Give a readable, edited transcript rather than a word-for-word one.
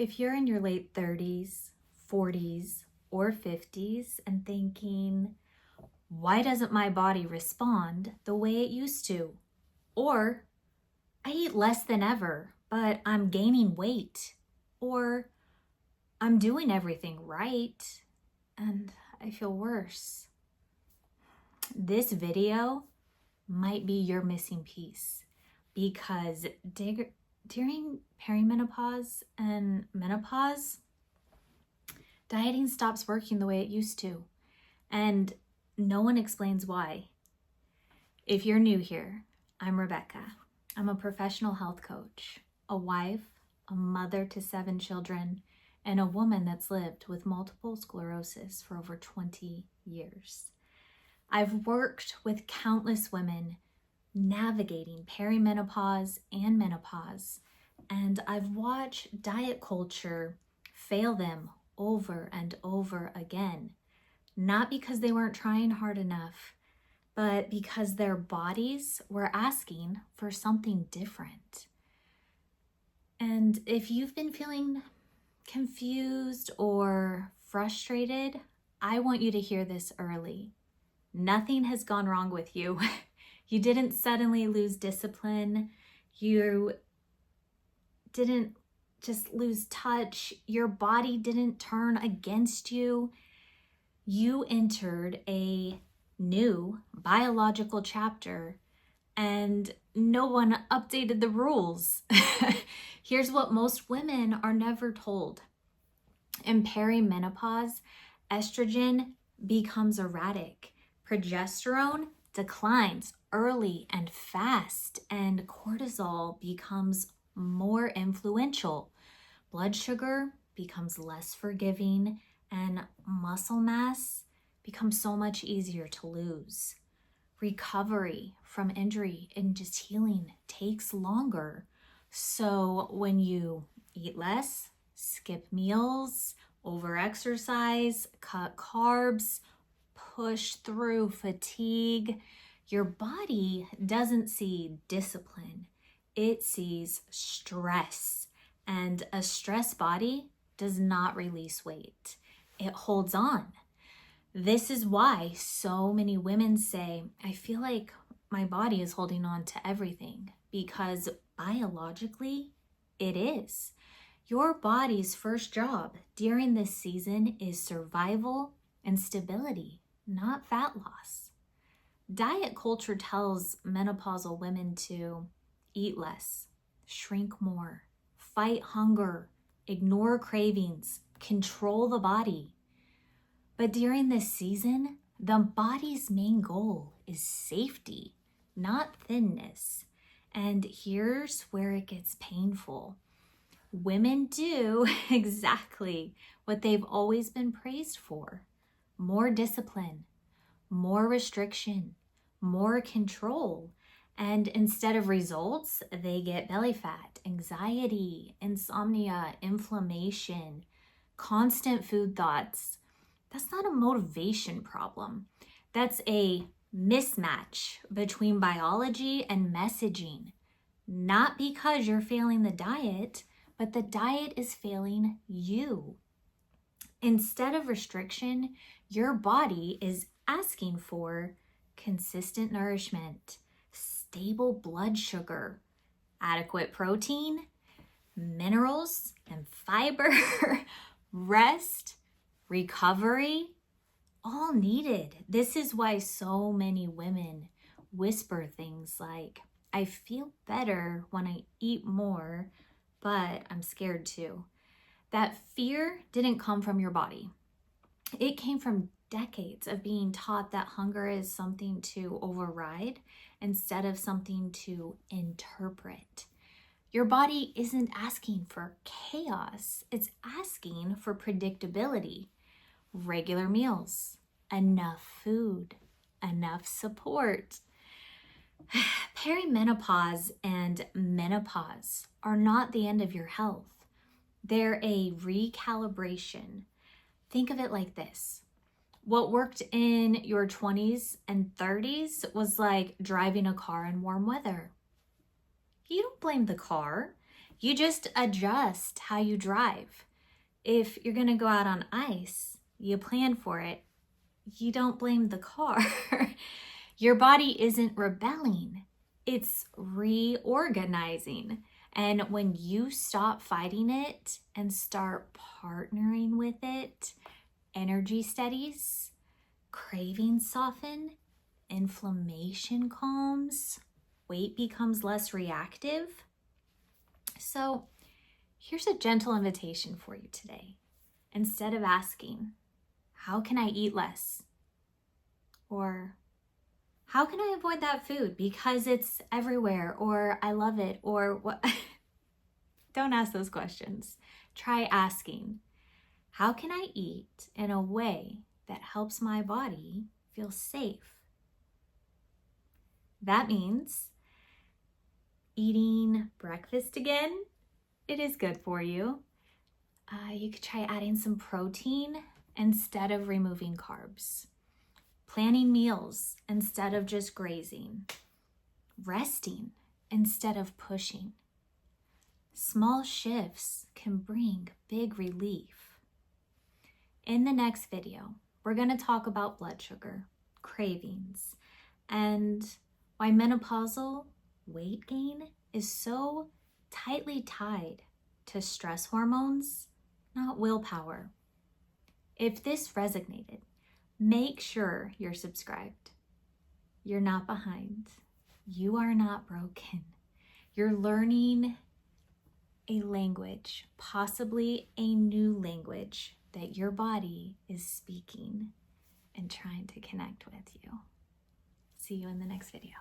If you're in your late 30s, 40s, or 50s and thinking, why doesn't my body respond the way it used to? Or, I eat less than ever, but I'm gaining weight. Or, I'm doing everything right and I feel worse. This video might be your missing piece because during perimenopause and menopause, dieting stops working the way it used to, and no one explains why. If you're new here, I'm Rebecca. I'm a professional health coach, a wife, a mother to 7 children, and a woman that's lived with multiple sclerosis for over 20 years. I've worked with countless women navigating perimenopause and menopause, and I've watched diet culture fail them over and over again, not because they weren't trying hard enough, but because their bodies were asking for something different. And if you've been feeling confused or frustrated, I want you to hear this early. Nothing has gone wrong with you. You didn't suddenly lose discipline. You didn't just lose touch. Your body didn't turn against you. You entered a new biological chapter and no one updated the rules. Here's what most women are never told. In perimenopause, estrogen becomes erratic. Progesterone declines early and fast, and cortisol becomes more influential. Blood sugar becomes less forgiving, and muscle mass becomes so much easier to lose. Recovery from injury and just healing takes longer. So when you eat less, skip meals, overexercise, cut carbs, push through fatigue, your body doesn't see discipline. It sees stress. And a stressed body does not release weight. It holds on. This is why so many women say, I feel like my body is holding on to everything, because biologically it is. Your body's first job during this season is survival and stability, not fat loss. Diet culture tells menopausal women to eat less, shrink more, fight hunger, ignore cravings, control the body. But during this season, the body's main goal is safety, not thinness. And here's where it gets painful. Women do exactly what they've always been praised for: more discipline, more restriction, more control. And instead of results, they get belly fat, anxiety, insomnia, inflammation, constant food thoughts. That's not a motivation problem. That's a mismatch between biology and messaging. Not because you're failing the diet, but the diet is failing you. Instead of restriction, your body is asking for consistent nourishment, stable blood sugar, adequate protein, minerals and fiber, rest, recovery, all needed. This is why so many women whisper things like, I feel better when I eat more, but I'm scared too. That fear didn't come from your body. It came from decades of being taught that hunger is something to override instead of something to interpret. Your body isn't asking for chaos. It's asking for predictability. Regular meals, enough food, enough support. Perimenopause and menopause are not the end of your health. They're a recalibration. Think of it like this. What worked in your 20s and 30s was like driving a car in warm weather. You don't blame the car. You just adjust how you drive. If you're gonna go out on ice, you plan for it. You don't blame the car. Your body isn't rebelling, it's reorganizing. And when you stop fighting it and start partnering with it, energy steadies, cravings soften, inflammation calms, weight becomes less reactive. So here's a gentle invitation for you today. Instead of asking, how can I eat less? Or how can I avoid that food because it's everywhere, or I love it, or what? Don't ask those questions. Try asking, how can I eat in a way that helps my body feel safe? That means eating breakfast again. It is good for you. You could try adding some protein instead of removing carbs. Planning meals instead of just grazing. Resting instead of pushing. Small shifts can bring big relief. In the next video, we're going to talk about blood sugar, cravings, and why menopausal weight gain is so tightly tied to stress hormones, not willpower. If this resonated, make sure you're subscribed. You're not behind. You are not broken. You're learning a language, possibly a new language that your body is speaking and trying to connect with you. See you in the next video.